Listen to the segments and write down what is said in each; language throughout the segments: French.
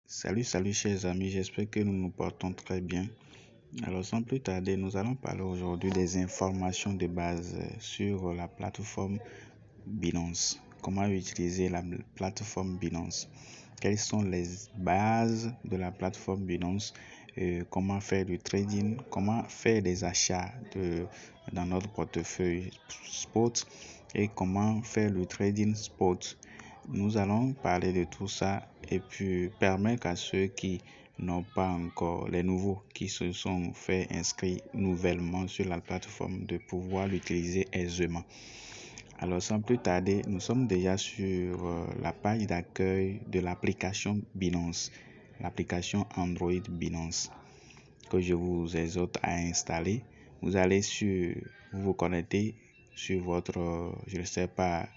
Salut chers amis, j'espère que nous nous portons très bien. Alors sans plus tarder, nous allons parler aujourd'hui des informations de base sur la plateforme Binance. Comment utiliser la plateforme Binance? Quelles sont les bases de la plateforme Binance? Comment faire du trading? Comment faire des achats dans notre portefeuille spot? Et comment faire le trading spot? Nous allons parler de tout ça et puis permettre à ceux qui n'ont pas encore, les nouveaux qui se sont fait inscrire nouvellement sur la plateforme, de pouvoir l'utiliser aisément. Alors sans plus tarder, nous sommes déjà sur la page d'accueil de l'application Binance, l'application Android Binance, que je vous exhorte à installer. Vous allez vous connectez sur votre, je ne sais pas,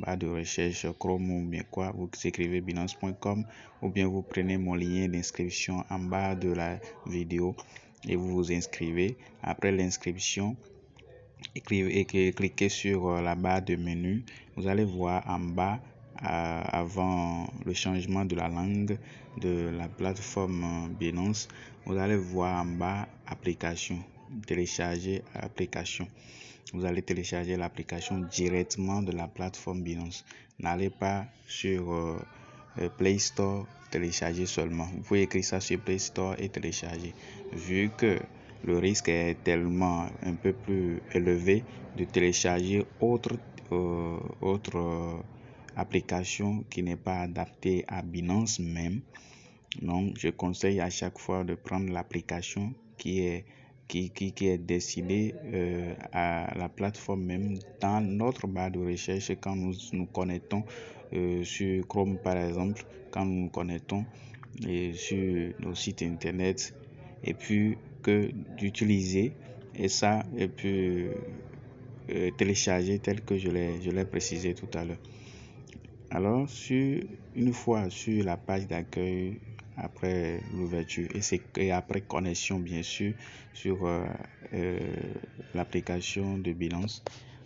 barre de recherche Chrome ou bien quoi, vous écrivez binance.com ou bien vous prenez mon lien d'inscription en bas de la vidéo et vous vous inscrivez. Après l'inscription, cliquez sur la barre de menu. Vous allez voir en bas, avant le changement de la langue de la plateforme Binance, vous allez voir en bas application, télécharger application. Vous allez télécharger l'application directement de la plateforme Binance. N'allez pas sur Play Store, télécharger seulement. Vous pouvez écrire ça sur Play Store et télécharger. Vu que le risque est tellement un peu plus élevé de télécharger autre application qui n'est pas adaptée à Binance même. Donc, je conseille à chaque fois de prendre l'application qui est destinée à la plateforme même dans notre barre de recherche quand nous nous connectons sur Chrome par exemple, quand nous nous connectons sur nos sites internet, et puis que d'utiliser et ça et puis télécharger tel que je l'ai précisé tout à l'heure. Alors, une fois sur la page d'accueil, après l'ouverture et après connexion bien sûr sur l'application de Binance,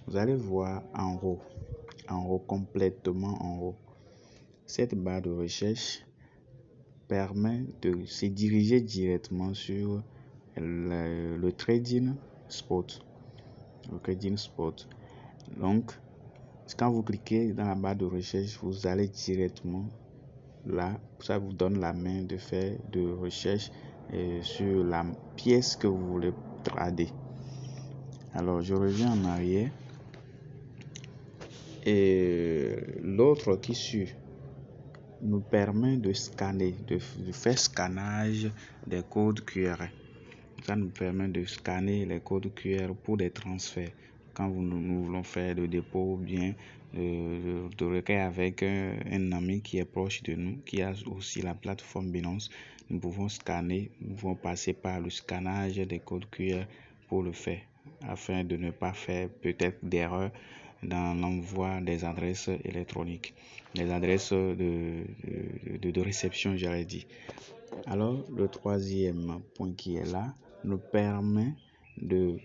vous allez voir en haut, complètement en haut, cette barre de recherche permet de se diriger directement sur le trading spot. Le trading spot. Donc, quand vous cliquez dans la barre de recherche, vous allez directement là, ça vous donne la main de faire de recherche sur la pièce que vous voulez trader. Alors, je reviens en arrière et l'autre qui suit nous permet de scanner, de faire scannage des codes QR. Ça nous permet de scanner les codes QR pour des transferts. Quand nous voulons faire de dépôt ou bien de recueil avec un ami qui est proche de nous, qui a aussi la plateforme Binance, nous pouvons scanner, nous pouvons passer par le scannage des codes QR pour le faire, afin de ne pas faire peut-être d'erreur dans l'envoi des adresses électroniques, des adresses de réception, j'allais dire. Alors, le troisième point qui est là nous permet de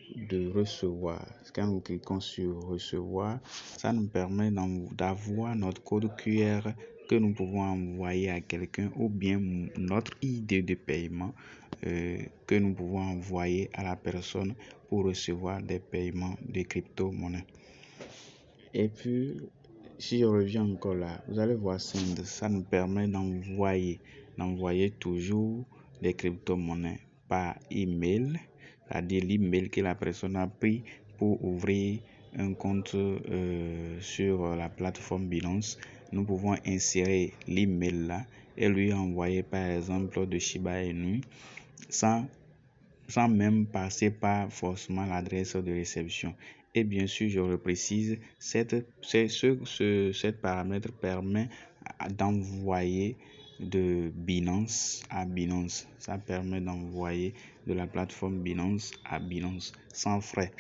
recevoir. Quand nous cliquons sur recevoir, ça nous permet d'avoir notre code QR que nous pouvons envoyer à quelqu'un, ou bien notre ID de paiement que nous pouvons envoyer à la personne pour recevoir des paiements de crypto-monnaies. Et puis, si je reviens encore là, vous allez voir Send, ça nous permet d'envoyer toujours des crypto-monnaies par email, c'est-à-dire l'email que la personne a pris pour ouvrir un compte sur la plateforme Binance. Nous pouvons insérer l'email là et lui envoyer par exemple de Shiba Inu sans même passer par forcément l'adresse de réception. Et bien sûr, je le précise, cette paramètre permet d'envoyer de Binance à Binance. Ça permet d'envoyer de la plateforme Binance à Binance sans frais.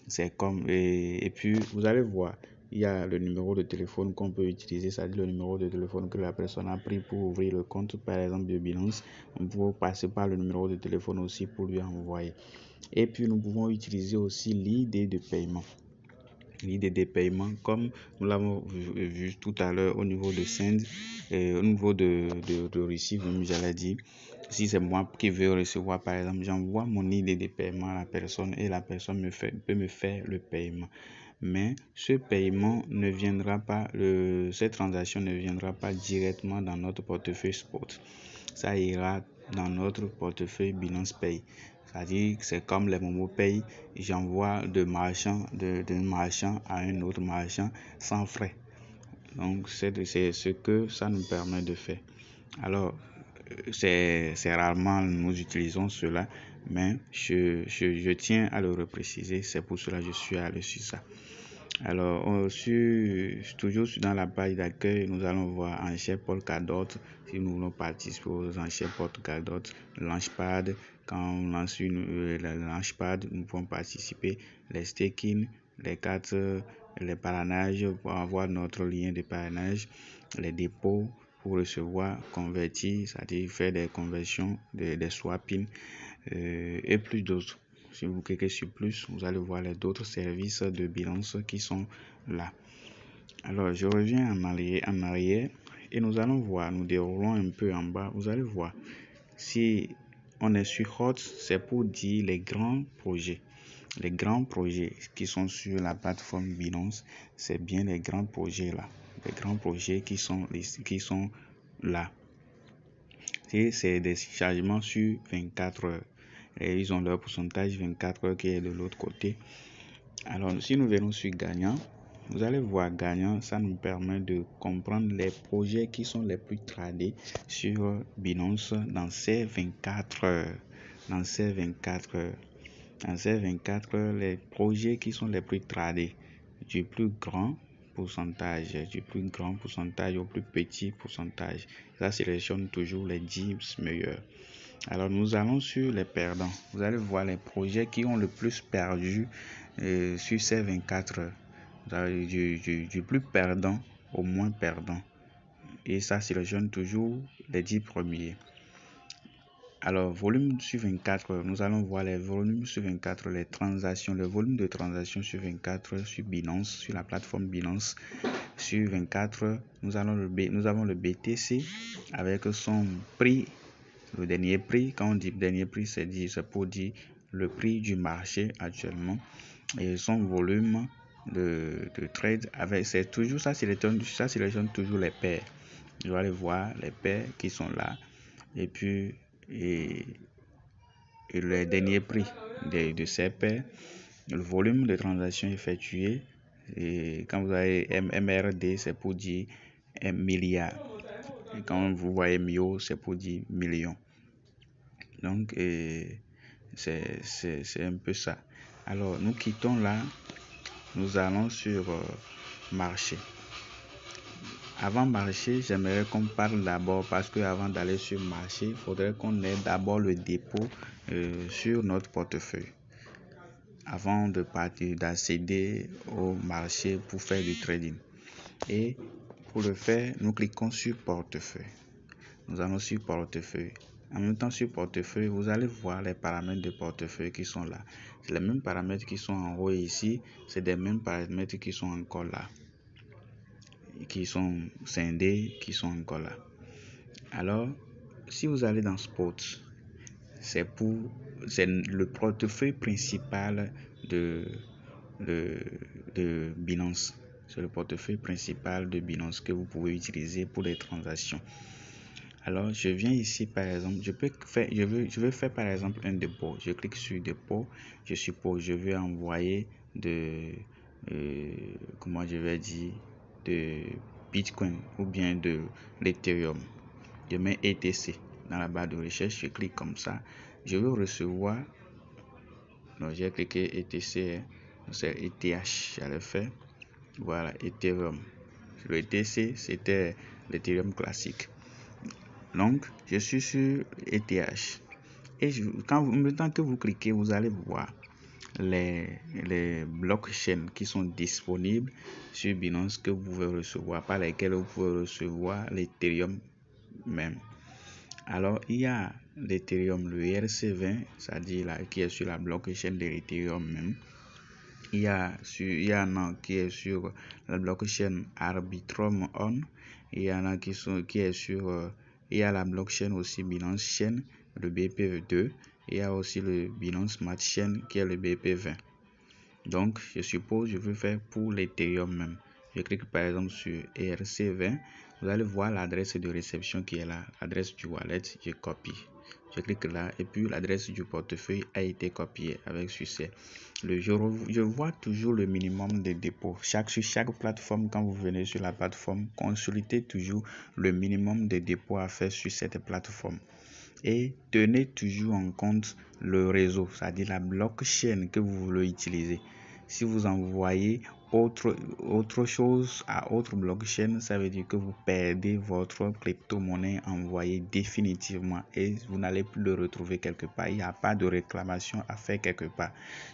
C'est comme et puis vous allez voir, il y a le numéro de téléphone qu'on peut utiliser, c'est-à-dire le numéro de téléphone que la personne a pris pour ouvrir le compte, par exemple de Binance. On peut passer par le numéro de téléphone aussi pour lui envoyer. Et puis nous pouvons utiliser aussi l'ID de paiement. l'idée des paiements, comme nous l'avons vu tout à l'heure au niveau de Send, au niveau de Receive, j'allais dire. Si c'est moi qui veux recevoir, par exemple, j'envoie mon idée de paiement à la personne et la personne peut me faire le paiement. Mais ce paiement ne viendra pas, cette transaction ne viendra pas directement dans notre portefeuille Spot. Ça ira dans notre portefeuille Binance Pay. C'est-à-dire que c'est comme les Momo Pay, j'envoie d'un marchand à un autre marchand sans frais. Donc c'est ce que ça nous permet de faire. Alors c'est rarement nous utilisons cela, mais je tiens à le repréciser, c'est pour cela que je suis allé sur ça. Alors, toujours dans la page d'accueil, nous allons voir enchères Polkadot. Si nous voulons participer aux enchères Polkadot, Launchpad, quand on lance le Launchpad, nous pouvons participer. Les staking, les cartes, les parrainages pour avoir notre lien de parrainage, les dépôts pour recevoir, convertir, c'est-à-dire faire des conversions, des swapping et plus d'autres. Si vous cliquez sur plus, vous allez voir les d'autres services de Binance qui sont là. Alors, je reviens en arrière et nous allons voir, nous déroulons un peu en bas. Vous allez voir, si on est sur Hot, c'est pour dire les grands projets. Les grands projets qui sont sur la plateforme Binance, c'est bien les grands projets là. Les grands projets qui sont là. Et c'est des chargements sur 24 heures. Et ils ont leur pourcentage 24 heures qui est de l'autre côté. Alors, si nous venons sur gagnant, vous allez voir gagnant, ça nous permet de comprendre les projets qui sont les plus tradés sur Binance dans ces 24 heures. Dans ces 24 heures, les projets qui sont les plus tradés, du plus grand pourcentage au plus petit pourcentage. Ça sélectionne toujours les 10 meilleurs. Alors nous allons sur les perdants. Vous allez voir les projets qui ont le plus perdu sur ces 24 heures. Du plus perdant au moins perdant. Et ça sélectionne toujours les 10 premiers. Alors, volume sur 24 heures, nous allons voir les volumes sur 24 heures, les transactions, le volume de transactions sur 24 heures sur Binance, sur la plateforme Binance. Sur 24 heures, nous avons le BTC avec son prix, le dernier prix. Quand on dit dernier prix, c'est pour dire le prix du marché actuellement. Et son volume de trade, c'est toujours ça, sélectionne toujours les paires. Je vais aller voir les paires qui sont là. Et puis, et le dernier prix de ces paires, le volume de transactions effectuées. Et quand vous avez MRD, c'est pour dire un milliard. Et quand vous voyez MIO, c'est pour dire million. Donc, c'est un peu ça. Alors, nous quittons là. Nous allons sur marché. Avant marché, j'aimerais qu'on parle d'abord, parce que avant d'aller sur marché, il faudrait qu'on ait d'abord le dépôt sur notre portefeuille. Avant de partir, d'accéder au marché pour faire du trading. Et pour le faire, nous cliquons sur portefeuille. Nous allons sur portefeuille. En même temps, sur portefeuille, vous allez voir les paramètres de portefeuille qui sont là. C'est les mêmes paramètres qui sont en haut ici. C'est les mêmes paramètres qui sont encore là. Qui sont scindés, qui sont encore là. Alors, si vous allez dans Spot, c'est le portefeuille principal de Binance. C'est le portefeuille principal de Binance que vous pouvez utiliser pour les transactions. Alors, je viens ici, par exemple, je veux faire par exemple un dépôt. Je clique sur dépôt. Je suppose, je veux envoyer de Bitcoin ou bien de l'Ethereum. Je mets ETC dans la barre de recherche. Je clique comme ça. Je veux recevoir. Donc, j'ai cliqué ETC. C'est ETH. J'allais faire. Voilà, Ethereum. Le ETC, c'était l'Ethereum classique. Donc, je suis sur ETH. Et en même temps que vous cliquez, vous allez voir les blockchains qui sont disponibles sur Binance que vous pouvez recevoir, par lesquels vous pouvez recevoir l'Ethereum même. Alors, il y a l'Ethereum, le ERC20, c'est-à-dire là, qui est sur la blockchain de l'Ethereum même. il y a un qui est sur la blockchain Arbitrum On. Il y en a qui est sur il y a la blockchain aussi Binance Chain, le BP2. Il y a aussi le Binance Smart Chain qui est le BP20. Donc, je suppose je veux faire pour l'Ethereum même. Je clique par exemple sur ERC20. Vous allez voir l'adresse de réception qui est là, l'adresse du wallet. Je copie. Je clique là et puis l'adresse du portefeuille a été copiée avec succès. Je vois toujours le minimum de dépôt. Sur chaque plateforme, quand vous venez sur la plateforme, consultez toujours le minimum de dépôt à faire sur cette plateforme. Et tenez toujours en compte le réseau, c'est-à-dire la blockchain que vous voulez utiliser. Si vous envoyez autre chose à autre blockchain, ça veut dire que vous perdez votre crypto-monnaie envoyée définitivement et vous n'allez plus le retrouver quelque part. Il n'y a pas de réclamation à faire quelque part.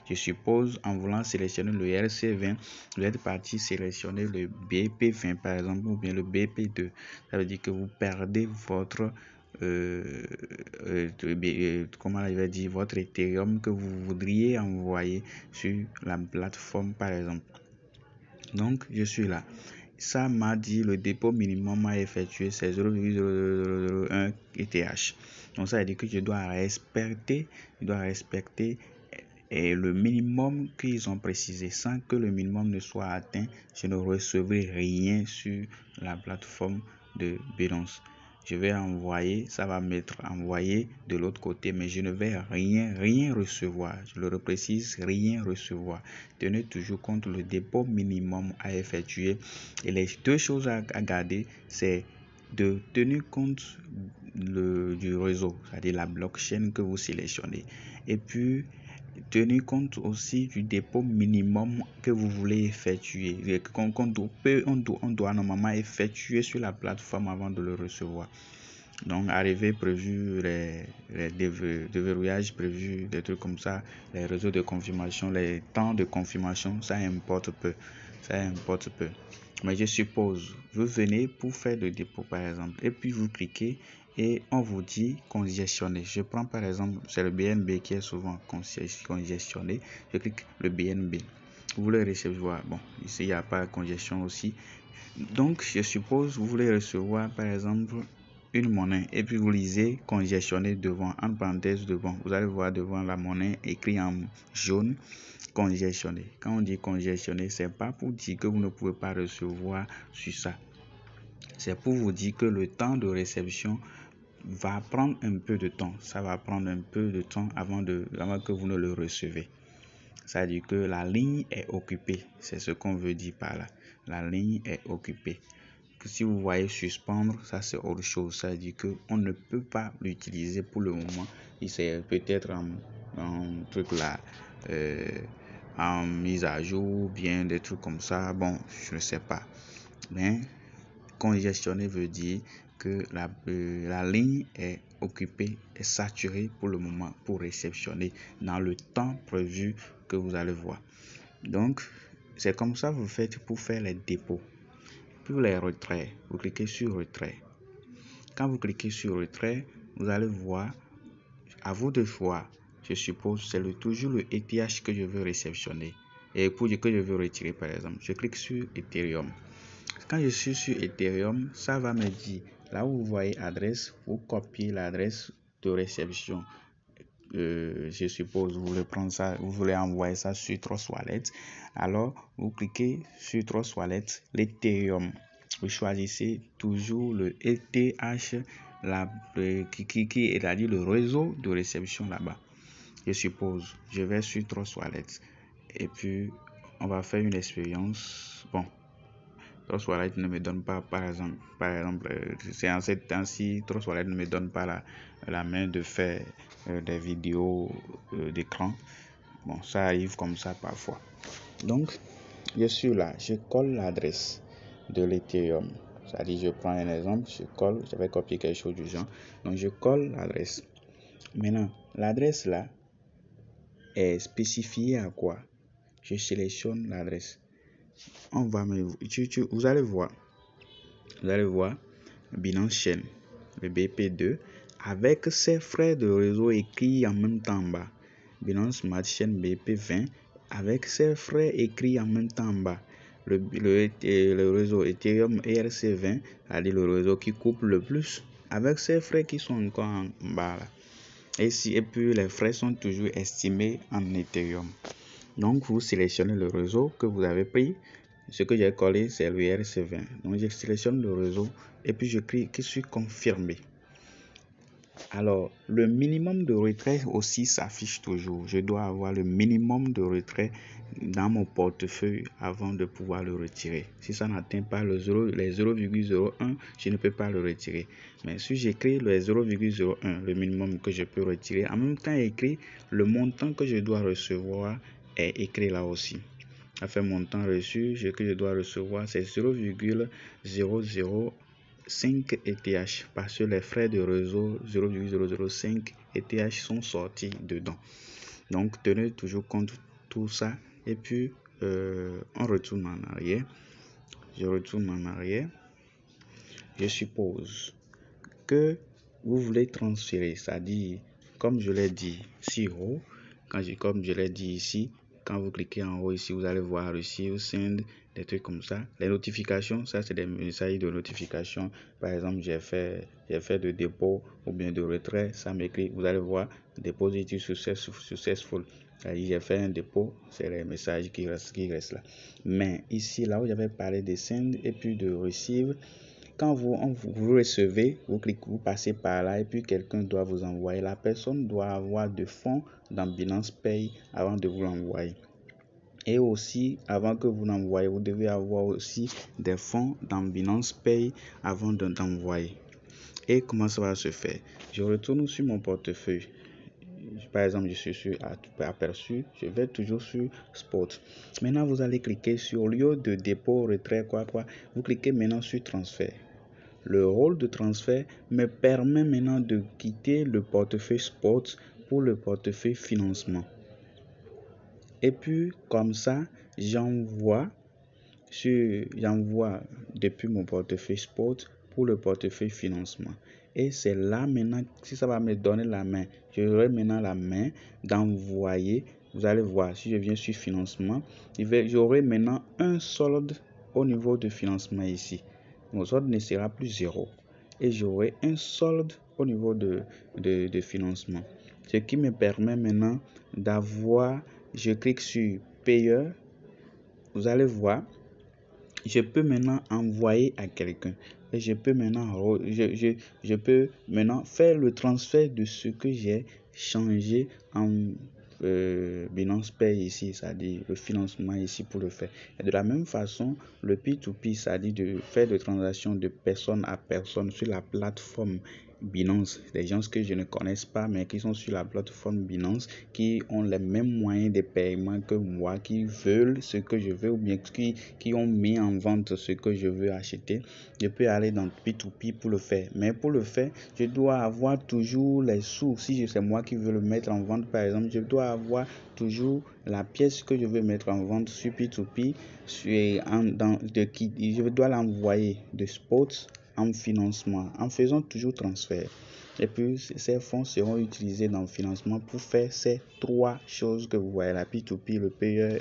Je suppose en voulant sélectionner le ERC20, vous êtes parti sélectionner le BP20 par exemple ou bien le BP2. Ça veut dire que vous perdez votre comment je vais dire, votre Ethereum que vous voudriez envoyer sur la plateforme par exemple. Donc je suis là. Ça m'a dit le dépôt minimum à effectuer c'est 0,0001 ETH. Donc ça veut dire que je dois respecter et le minimum qu'ils ont précisé. Sans que le minimum ne soit atteint, je ne recevrai rien sur la plateforme de Binance. Je vais envoyer, ça va m'être envoyé de l'autre côté, mais je ne vais rien recevoir. Je le reprécise, rien recevoir. Tenez toujours compte le dépôt minimum à effectuer. Et les deux choses à garder, c'est de tenir compte du réseau, c'est-à-dire la blockchain que vous sélectionnez. Et puis, tenir compte aussi du dépôt minimum que vous voulez effectuer, on doit normalement effectuer sur la plateforme avant de le recevoir. Donc, arrivée prévu, les déverrouillages prévus, des trucs comme ça, les réseaux de confirmation, les temps de confirmation, ça importe peu. Mais je suppose, vous venez pour faire le dépôt par exemple, et puis vous cliquez et on vous dit congestionner. Je prends par exemple, c'est le BNB qui est souvent congestionné. Je clique le BNB. Vous voulez recevoir, bon, ici il n'y a pas de congestion aussi. Donc, je suppose, vous voulez recevoir par exemple une monnaie et puis vous lisez congestionné devant, en parenthèse devant. Vous allez voir devant la monnaie écrit en jaune congestionné. Quand on dit congestionné, c'est pas pour dire que vous ne pouvez pas recevoir sur ça. C'est pour vous dire que le temps de réception va prendre un peu de temps. Ça va prendre un peu de temps avant que vous ne le recevez. Ça veut dire que la ligne est occupée. C'est ce qu'on veut dire par là. La ligne est occupée. Si vous voyez suspendre, ça c'est autre chose. Ça veut dire qu'on ne peut pas l'utiliser pour le moment. C'est peut-être en truc là, en mise à jour, bien des trucs comme ça. Bon, je ne sais pas. Mais congestionner veut dire que la ligne est occupée, est saturée pour le moment pour réceptionner dans le temps prévu que vous allez voir. Donc, c'est comme ça que vous faites pour faire les dépôts. Pour les retraits, vous cliquez sur retrait. Quand vous cliquez sur retrait, vous allez voir, à vous de voir, je suppose, c'est toujours le ETH que je veux réceptionner et que je veux retirer par exemple. Je clique sur Ethereum. Quand je suis sur Ethereum, ça va me dire, là où vous voyez adresse, vous copiez l'adresse de réception. Je suppose vous voulez prendre ça, vous voulez envoyer ça sur Trust Wallet. Alors, vous cliquez sur Trust Wallet, l'Ethereum. Vous choisissez toujours le ETH, qui c'est-à-dire le réseau de réception là-bas. Je suppose, je vais sur Trust Wallet et puis on va faire une expérience. Bon, Trust Wallet ne me donne pas, par exemple, c'est en cette temps-ci, Trust Wallet ne me donne pas la main de faire des vidéos d'écran. Bon, ça arrive comme ça parfois. Donc, je suis là, je colle l'adresse de l'Ethereum. C'est-à-dire, je prends un exemple, je vais copier quelque chose du genre. Donc, je colle l'adresse. Maintenant, l'adresse là est spécifiée à quoi? Je sélectionne l'adresse. Vous allez voir Binance Chain, le BP2, avec ses frais de réseau écrits en même temps en bas. Binance Smart Chain BP20 avec ces frais écrits en même temps en bas. Le réseau Ethereum ERC20, c'est-à-dire le réseau qui coupe le plus, avec ces frais qui sont encore en bas là. Et puis les frais sont toujours estimés en Ethereum. Donc vous sélectionnez le réseau que vous avez pris. Ce que j'ai collé, c'est le ERC20. Donc je sélectionne le réseau et puis je clique sur confirmer. Alors, le minimum de retrait aussi s'affiche toujours. Je dois avoir le minimum de retrait dans mon portefeuille avant de pouvoir le retirer. Si ça n'atteint pas les 0,01, je ne peux pas le retirer. Mais si j'écris le 0,01, le minimum que je peux retirer, en même temps écrit le montant que je dois recevoir est écrit là aussi. Enfin, montant reçu, ce que je dois recevoir, c'est 0,005 ETH parce que les frais de réseau 0,005 ETH sont sortis dedans. Donc, tenez toujours compte de tout ça. Et puis, on retourne en arrière. Je retourne en arrière. Je suppose que vous voulez transférer, c'est-à-dire, comme je l'ai dit si haut, comme je l'ai dit ici, quand vous cliquez en haut ici, vous allez voir Receive, Send, des trucs comme ça. Les notifications, ça c'est des messages de notification. Par exemple, j'ai fait de dépôt ou bien de retrait, ça m'écrit, vous allez voir Deposit successful. J'ai fait un dépôt, c'est les messages qui restent là. Mais ici, là où j'avais parlé de Send et puis de Receive, quand vous recevez, vous passez par là et puis quelqu'un doit vous envoyer. La personne doit avoir de fonds dans Binance Pay avant de vous l'envoyer. Et aussi, avant que vous l'envoyez, vous devez avoir aussi des fonds dans Binance Pay avant de l'envoyer. Et comment ça va se faire? Je retourne sur mon portefeuille. Par exemple, je suis sur aperçu, je vais toujours sur Spot. Maintenant, vous allez cliquer sur, au lieu de dépôt, retrait, vous cliquez maintenant sur transfert. Le rôle de transfert me permet maintenant de quitter le portefeuille Spot pour le portefeuille financement. Et puis, comme ça, j'envoie depuis mon portefeuille Spot pour le portefeuille financement. Et c'est là maintenant, si ça va me donner la main, j'aurai maintenant la main d'envoyer. Vous allez voir, si je viens sur financement, j'aurai maintenant un solde au niveau de financement ici. Mon solde ne sera plus 0. Et j'aurai un solde au niveau de financement. Ce qui me permet maintenant d'avoir, je clique sur payeur. Vous allez voir, je peux maintenant envoyer à quelqu'un. Et je peux maintenant, je peux maintenant faire le transfert de ce que j'ai changé en Binance Pay ici, c'est-à-dire le financement ici pour le faire. Et de la même façon, le P2P, c'est-à-dire de faire des transactions de personne à personne sur la plateforme Binance, des gens que je ne connais pas mais qui sont sur la plateforme Binance, qui ont les mêmes moyens de paiement que moi, qui veulent ce que je veux ou bien qui ont mis en vente ce que je veux acheter. Je peux aller dans P2P pour le faire, mais pour le faire, je dois avoir toujours les sous. Si c'est moi qui veux le mettre en vente, par exemple, je dois avoir toujours la pièce que je veux mettre en vente sur P2P, je dois l'envoyer de Spot en financement, en faisant toujours transfert. Et puis, ces fonds seront utilisés dans le financement pour faire ces trois choses que vous voyez, la P2P, le payeur,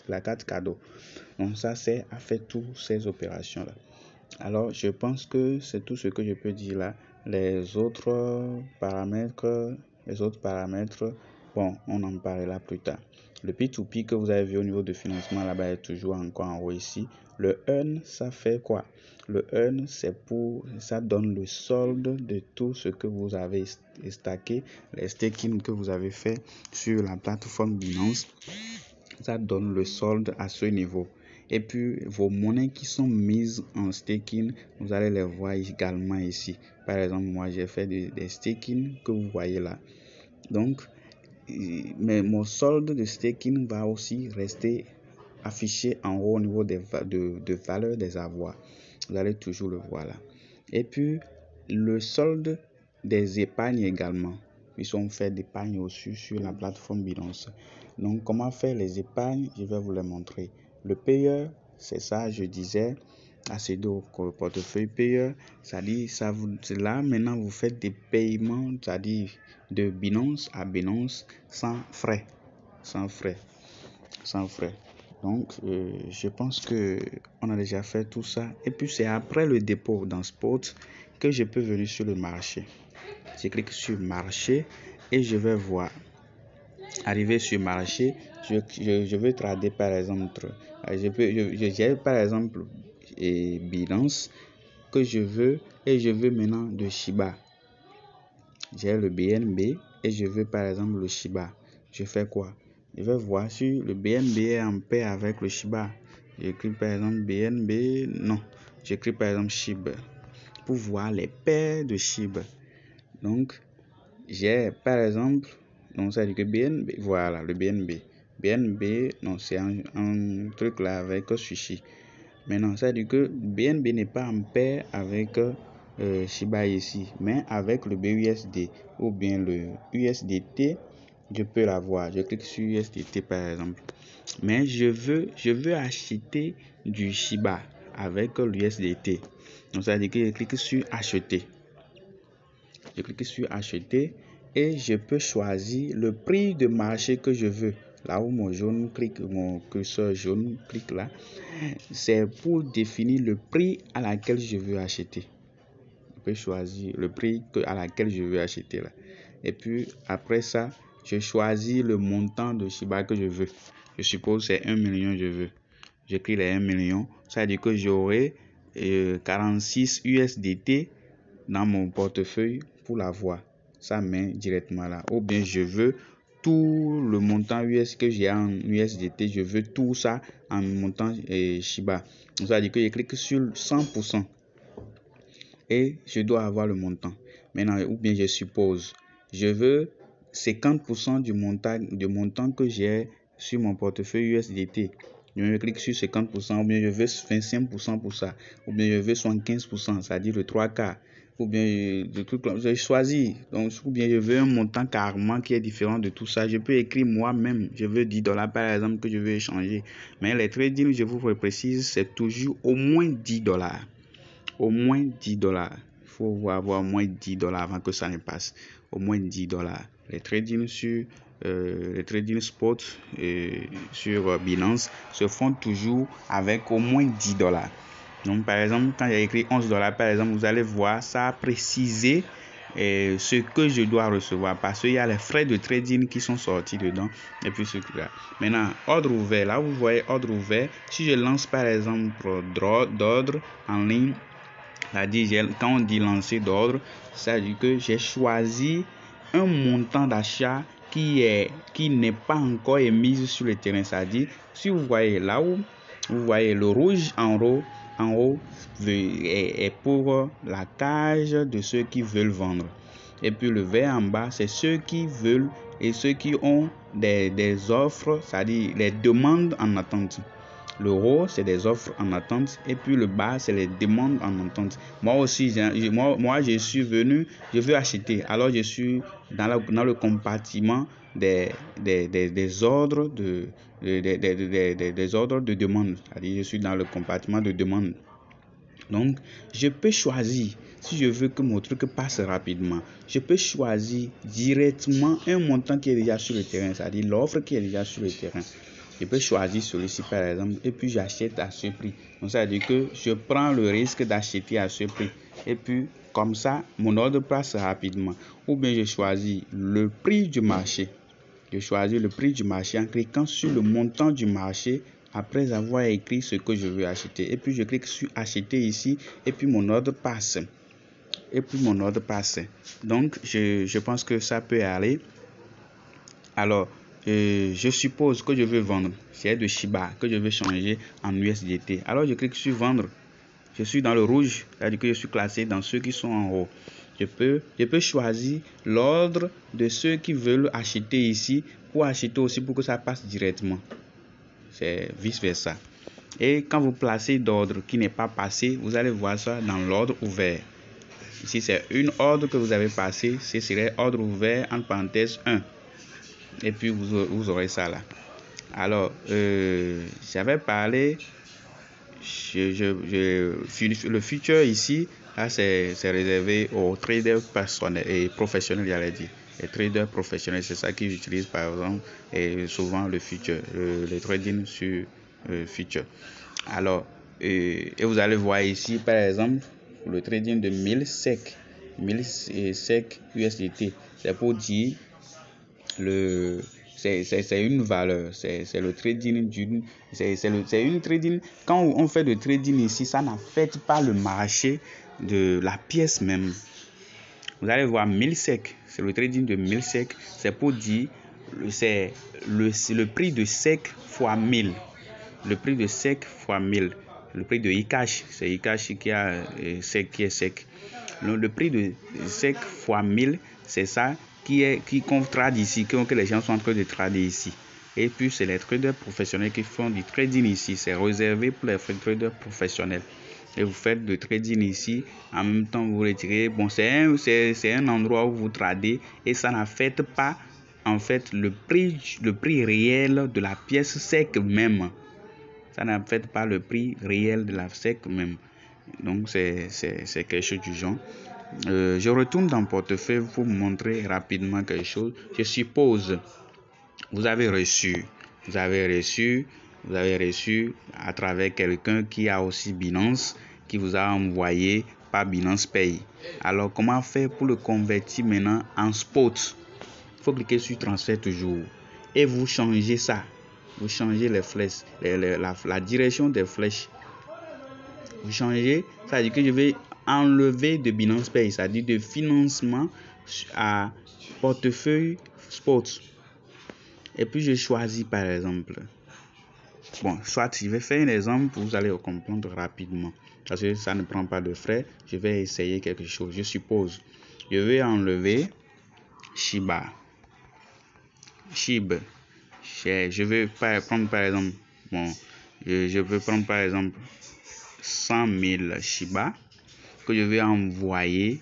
la carte cadeau. Donc ça, c'est à faire toutes ces opérations-là. Alors, je pense que c'est tout ce que je peux dire là. Les autres paramètres, bon, on en parlera plus tard. Le P2P que vous avez vu au niveau de financement là-bas est toujours encore en haut ici. Le earn, ça fait quoi? Le earn, ça donne le solde de tout ce que vous avez stacké, les staking que vous avez fait sur la plateforme Binance. Ça donne le solde à ce niveau. Et puis, vos monnaies qui sont mises en staking, vous allez les voir également ici. Par exemple, moi, j'ai fait des staking que vous voyez là. Donc, mais mon solde de staking va aussi rester affiché en haut au niveau de valeur des avoirs. Vous allez toujours le voir là. Et puis, le solde des épargnes également. Ils sont faits d'épargne aussi sur la plateforme Binance. Donc, comment faire les épargnes? Je vais vous les montrer. Le payeur, c'est ça, je disais, accéder au portefeuille payeur, c'est-à-dire, là, maintenant, vous faites des paiements, c'est-à-dire de Binance à Binance sans frais. sans frais. Donc, je pense que on a déjà fait tout ça. Et puis, c'est après le dépôt dans Spot que je peux venir sur le marché. Je clique sur marché et je vais voir. Arrivé sur marché, je veux trader par exemple. J'ai par exemple Binance que je veux et je veux maintenant de Shiba. J'ai le BNB et je veux par exemple le Shiba. Je fais quoi? Je vais voir si le BNB est en paix avec le Shiba. J'écris par exemple BNB, non. J'écris par exemple Shiba pour voir les paires de Shiba. Donc, j'ai par exemple, donc ça dit que BNB, voilà le BNB. BNB, non, c'est un truc là avec Sushi. Maintenant, ça dit que BNB n'est pas en paire avec Shiba ici, mais avec le BUSD ou bien le USDT, je peux l'avoir. Je clique sur USDT par exemple. Mais je veux acheter du Shiba avec l'USDT. Donc ça dit que je clique sur acheter. Je clique sur acheter et je peux choisir le prix de marché que je veux. Là où mon curseur jaune clique là, c'est pour définir le prix à laquelle je veux acheter. Je peux choisir le prix à laquelle je veux acheter là. Et puis après ça, je choisis le montant de Shiba que je veux. Je suppose c'est 1 million je veux. J'écris les 1 million. Ça veut dire que j'aurai 46 USDT dans mon portefeuille pour l'avoir. Ça met directement là. Ou bien je veux tout le montant US que j'ai en USDT, je veux tout ça en montant Shiba. Donc ça veut dire que je clique sur 100% et je dois avoir le montant. Maintenant, ou bien je suppose, je veux 50% du montant que j'ai sur mon portefeuille USDT. Je clique sur 50%, ou bien je veux 25% pour ça, ou bien je veux 75%, c'est-à-dire le 3 quarts, ou bien je choisis, donc, ou bien je veux un montant carrément qui est différent de tout ça. Je peux écrire moi-même, je veux $10 par exemple que je veux échanger, mais les trading, je vous précise, c'est toujours au moins $10. Au moins $10. Il faut avoir au moins $10 avant que ça ne passe. Au moins $10. Les trading spot sur Binance se font toujours avec au moins $10. Donc par exemple, quand j'ai écrit $11 par exemple, vous allez voir ça a précisé ce que je dois recevoir parce qu'il y a les frais de trading qui sont sortis dedans et puis ce là. Maintenant, ordre ouvert, là vous voyez ordre ouvert. Si je lance par exemple d'ordre en ligne, c'est-à-dire quand on dit lancer d'ordre, ça veut dire que j'ai choisi un montant d'achat qui n'est pas encore émis sur le terrain. C'est-à-dire, si vous voyez là où vous voyez le rouge en haut est pour la cage de ceux qui veulent vendre. Et puis le vert en bas, c'est ceux qui veulent et ceux qui ont des offres, c'est-à-dire les demandes en attente. Le haut, c'est des offres en attente et puis le bas, c'est les demandes en attente. Moi aussi, moi, je suis venu, je veux acheter. Alors, je suis dans le compartiment des ordres des ordres de demande. C'est-à-dire, je suis dans le compartiment de demande. Donc, je peux choisir, si je veux que mon truc passe rapidement, je peux choisir directement un montant qui est déjà sur le terrain, c'est-à-dire l'offre qui est déjà sur le terrain. Je peux choisir celui-ci par exemple et puis j'achète à ce prix. Donc ça veut dire que je prends le risque d'acheter à ce prix. Et puis comme ça, mon ordre passe rapidement. Ou bien je choisis le prix du marché. Je choisis le prix du marché en cliquant sur le montant du marché après avoir écrit ce que je veux acheter. Et puis je clique sur acheter ici et puis mon ordre passe. Donc je pense que ça peut aller. Alors, je suppose que je veux vendre. C'est de Shiba que je veux changer en USDT. Alors, je clique sur vendre. Je suis dans le rouge, c'est-à-dire que je suis classé dans ceux qui sont en haut. Je peux choisir l'ordre de ceux qui veulent acheter ici pour acheter aussi pour que ça passe directement. C'est vice versa. Et quand vous placez d'ordre qui n'est pas passé, vous allez voir ça dans l'ordre ouvert. Ici, c'est une ordre que vous avez passé. Ce serait ordre ouvert entre parenthèses 1. Et puis vous aurez ça là. Alors j'avais parlé le futur ici, Là, c'est réservé aux traders personnels et professionnels, j'allais dire. Les traders professionnels, c'est ça qu'ils utilisent par exemple, et souvent le future, le trading sur future. Alors, et vous allez voir ici, par exemple, le trading de 1000 SEC, 1000 SEC USDT. C'est pour dire c'est une valeur, c'est le trading c'est une trading. Quand on fait le trading ici, ça n'affecte pas le marché de la pièce même. Vous allez voir 1000 SEC, c'est le trading de 1000 SEC, c'est pour dire c'est le prix de SEC fois 1000, le prix de SEC fois 1000, le prix de eCash, c'est eCash qui a SEC qui est SEC. Le prix de SEC fois 1000, c'est ça qu'on trade ici, que les gens sont en train de trader ici. Et puis c'est les traders professionnels qui font du trading ici, c'est réservé pour les traders professionnels. Et vous faites le trading ici, en même temps vous retirez. Bon, c'est un endroit où vous tradez et ça n'affecte pas en fait le prix réel de la pièce SEC même. Ça n'affecte pas le prix réel de la SEC même. Donc c'est quelque chose du genre. Je retourne dans le portefeuille pour vous montrer rapidement quelque chose. Je suppose vous avez reçu à travers quelqu'un qui a aussi Binance, qui vous a envoyé par Binance Pay. Alors comment faire pour le convertir maintenant en spot? Il faut cliquer sur transfert toujours et vous changez ça. Vous changez les flèches, la direction des flèches. Vous changez, ça veut dire que je vais enlever de Binance Pay, c'est-à-dire de financement à portefeuille spot. Et puis je choisis par exemple. Bon, soit je vais faire un exemple, vous allez comprendre rapidement. Parce que ça ne prend pas de frais. Je vais essayer quelque chose. Je suppose, je vais enlever Shiba. Je vais prendre par exemple, bon, je vais prendre par exemple 100 000 Shiba que je vais envoyer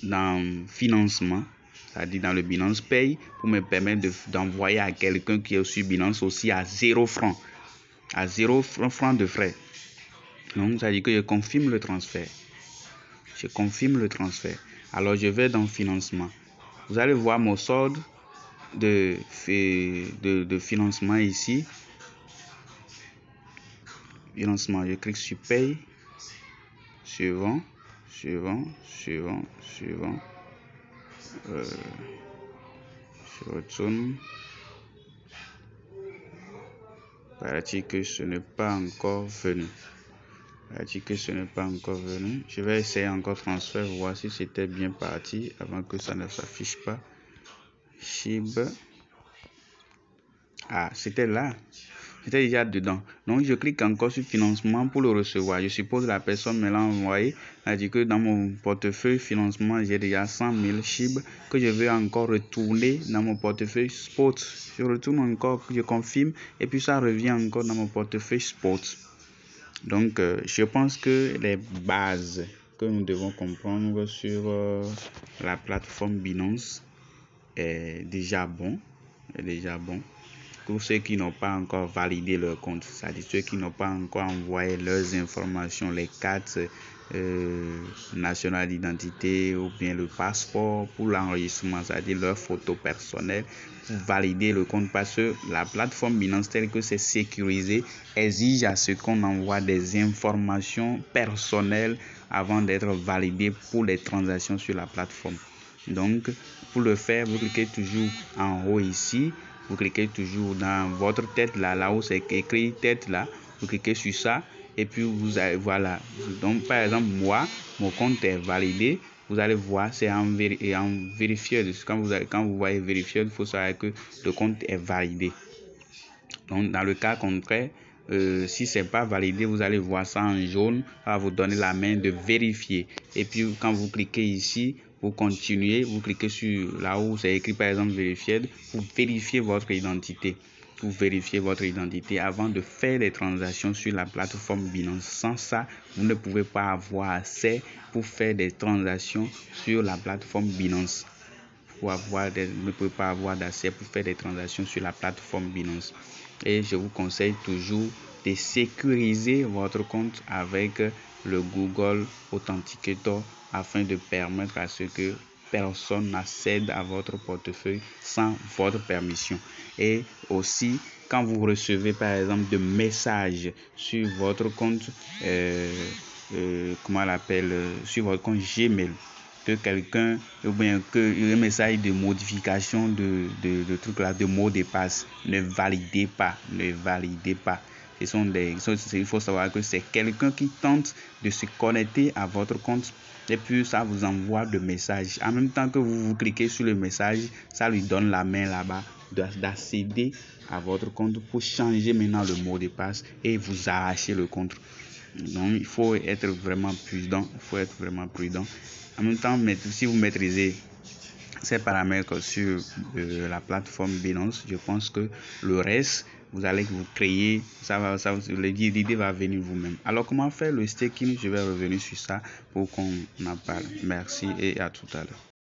dans financement, c'est-à-dire dans le Binance Pay, pour me permettre d'envoyer à quelqu'un qui est sur Binance aussi à 0 francs, à 0 francs de frais. Donc ça veut dire que je confirme le transfert. Alors je vais dans financement. Vous allez voir mon solde de financement ici. Financement, je clique sur Pay. Suivant. Je retourne. Paraît-il que ce n'est pas encore venu. Je vais essayer encore transfert, voir si c'était bien parti avant que ça ne s'affiche pas. SHIB. Ah, c'était là. C'était déjà dedans. Donc, je clique encore sur financement pour le recevoir. Je suppose la personne me l'a envoyé. C'est-à-dire que dans mon portefeuille financement, j'ai déjà 100 000 SHIB que je vais encore retourner dans mon portefeuille spot. Je retourne encore, je confirme, et puis ça revient encore dans mon portefeuille spot. Donc, je pense que les bases que nous devons comprendre sur la plateforme Binance est déjà bon. Pour ceux qui n'ont pas encore validé leur compte, c'est-à-dire ceux qui n'ont pas encore envoyé leurs informations, les cartes nationales d'identité ou bien le passeport pour l'enregistrement, c'est-à-dire leurs photos personnelles, pour valider le compte, parce que la plateforme Binance, telle que c'est sécurisé, exige à ce qu'on envoie des informations personnelles avant d'être validé pour les transactions sur la plateforme. Donc, pour le faire, vous cliquez toujours en haut ici. Vous cliquez toujours dans votre tête là où c'est écrit tête là. Vous cliquez sur ça et puis vous allez, voilà. Donc par exemple moi, mon compte est validé. Vous allez voir, c'est en vérifié. Quand vous voyez vérifié, il faut savoir que le compte est validé. Donc dans le cas contraire, si c'est pas validé, vous allez voir ça en jaune, ça va vous donner la main de vérifier. Et puis quand vous cliquez ici, vous continuez, vous cliquez sur là où c'est écrit par exemple vérifier, pour vérifier votre identité. Vous vérifiez votre identité avant de faire les transactions sur la plateforme Binance. Sans ça, vous ne pouvez pas avoir accès pour faire des transactions sur la plateforme Binance. Vous ne pouvez pas avoir d'accès pour faire des transactions sur la plateforme Binance. Et je vous conseille toujours de sécuriser votre compte avec le Google Authenticator afin de permettre à ce que personne n'accède à votre portefeuille sans votre permission. Et aussi, quand vous recevez par exemple des messages sur votre compte, sur votre compte Gmail, que quelqu'un, ou bien que un message de modification de trucs là, de mots de passe, ne validez pas. Il faut savoir que c'est quelqu'un qui tente de se connecter à votre compte et puis ça vous envoie de messages. En même temps que vous cliquez sur le message, ça lui donne la main là-bas d'accéder à votre compte pour changer maintenant le mot de passe et vous arracher le compte. Donc il faut être vraiment prudent. En même temps, si vous maîtrisez ces paramètres sur la plateforme Binance, je pense que le reste, vous allez vous créer, l'idée va venir vous-même. Alors comment faire le staking? Je vais revenir sur ça pour qu'on en parle. Merci et à tout à l'heure.